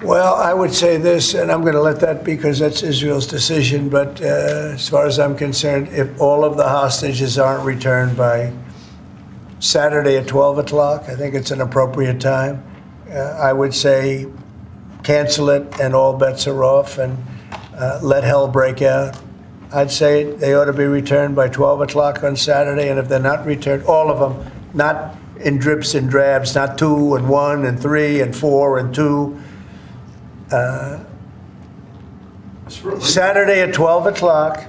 Well, I would say this, and I'm going to let that because that's Israel's decision. But as far as I'm concerned, if all of the hostages aren't returned by Saturday at 12 o'clock, I think it's an appropriate time. I would say cancel it and all bets are off and let hell break out. I'd say they ought to be returned by 12 o'clock on Saturday. And if they're not returned, all of them, not in drips and drabs, not 2 and 1 and 3 and 4 and 2. Saturday at 12 o'clock,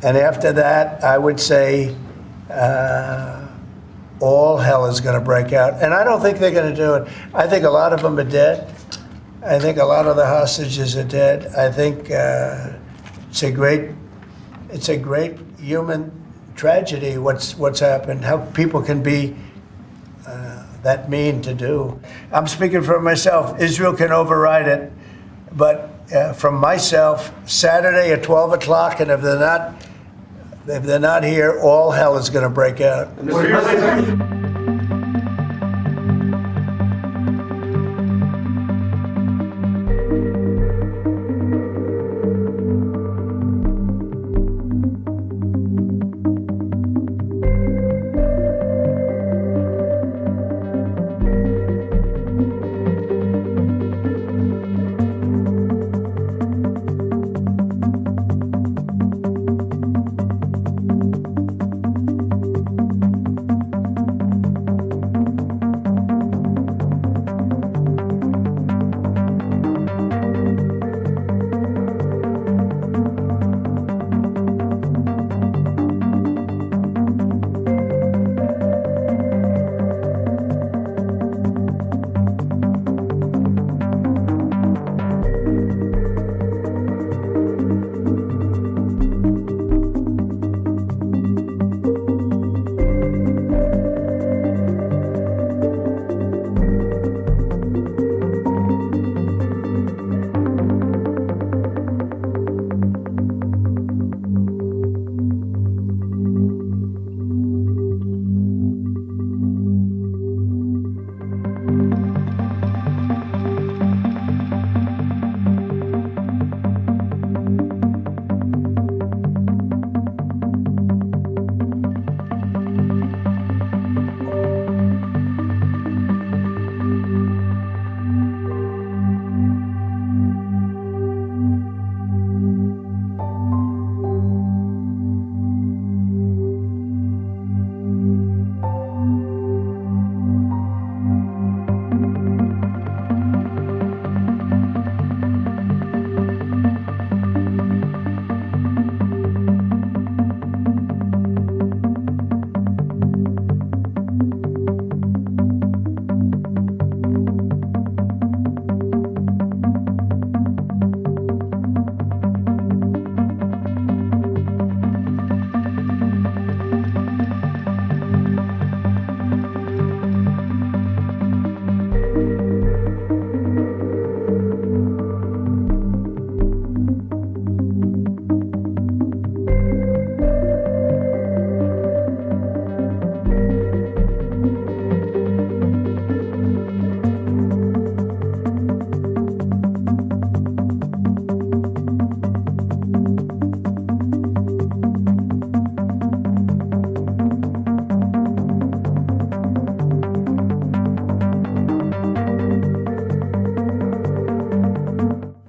and after that, I would say all hell is going to break out. And I don't think they're going to do it. I think a lot of them are dead. I think a lot of the hostages are dead. I think it's a great human tragedy what's happened, how people can be that mean to do. I'm speaking for myself. Israel can override it, but from myself, Saturday at 12 o'clock, and if they're not here, all hell is going to break out.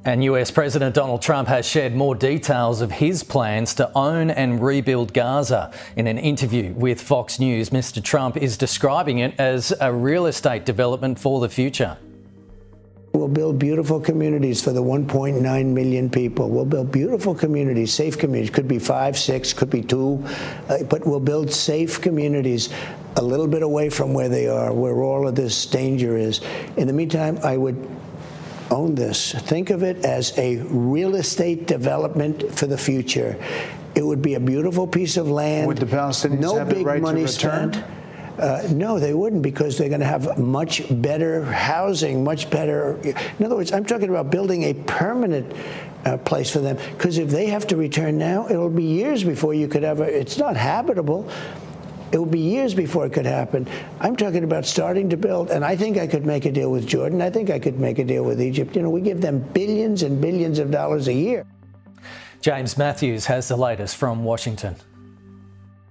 And US President Donald Trump has shared more details of his plans to own and rebuild Gaza. In an interview with Fox News, Mr. Trump is describing it as a real estate development for the future. We'll build beautiful communities for the 1.9 million people. We'll build beautiful communities, safe communities. Could be 5, 6, could be 2, but we'll build safe communities a little bit away from where they are, where all of this danger is. In the meantime, I would own this. Think of it as a real estate development for the future. It would be a beautiful piece of land. Would the Palestinians have the right to return? No, they wouldn't, because they're going to have much better housing, much better. In other words, I'm talking about building a permanent place for them, because if they have to return now, it'll be years before you could ever. It's not habitable. It would be years before it could happen. I'm talking about starting to build, and I think I could make a deal with Jordan. I think I could make a deal with Egypt. You know, we give them billions and billions of dollars a year. James Matthews has the latest from Washington.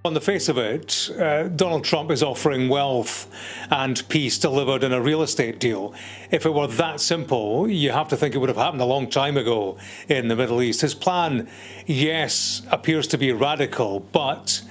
On the face of it, Donald Trump is offering wealth and peace delivered in a real estate deal. If it were that simple, you have to think it would have happened a long time ago in the Middle East. His plan, yes, appears to be radical, but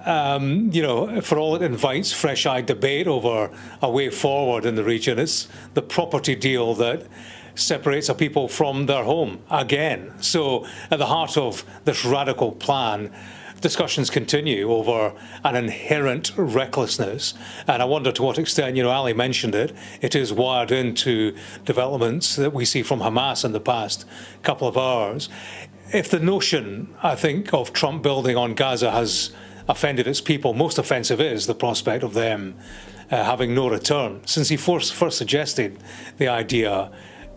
you know, for all it invites fresh-eyed debate over a way forward in the region, it's the property deal that separates a people from their home again. So at the heart of this radical plan, discussions continue over an inherent recklessness. And I wonder to what extent, you know, Ali mentioned it, it is wired into developments that we see from Hamas in the past couple of hours. If the notion, I think, of Trump building on Gaza has offended its people, most offensive is the prospect of them having no return. Since he first suggested the idea,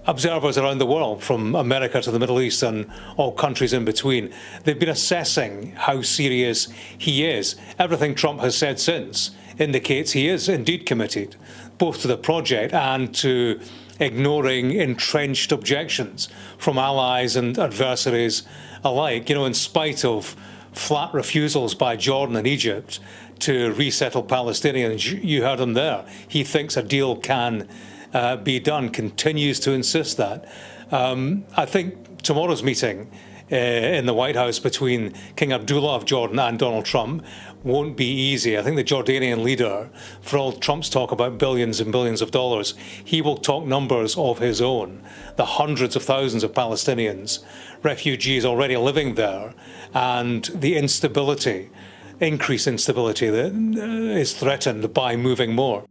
observers around the world, from America to the Middle East and all countries in between, they've been assessing how serious he is. Everything Trump has said since indicates he is indeed committed, both to the project and to ignoring entrenched objections from allies and adversaries alike. You know, in spite of flat refusals by Jordan and Egypt to resettle Palestinians, you heard him there. He thinks a deal can be done, continues to insist that. I think tomorrow's meeting in the White House between King Abdullah of Jordan and Donald Trump won't be easy. I think the Jordanian leader, for all Trump's talk about billions and billions of dollars, he will talk numbers of his own. The hundreds of thousands of Palestinians, refugees already living there, and the instability, increased instability that is threatened by moving more.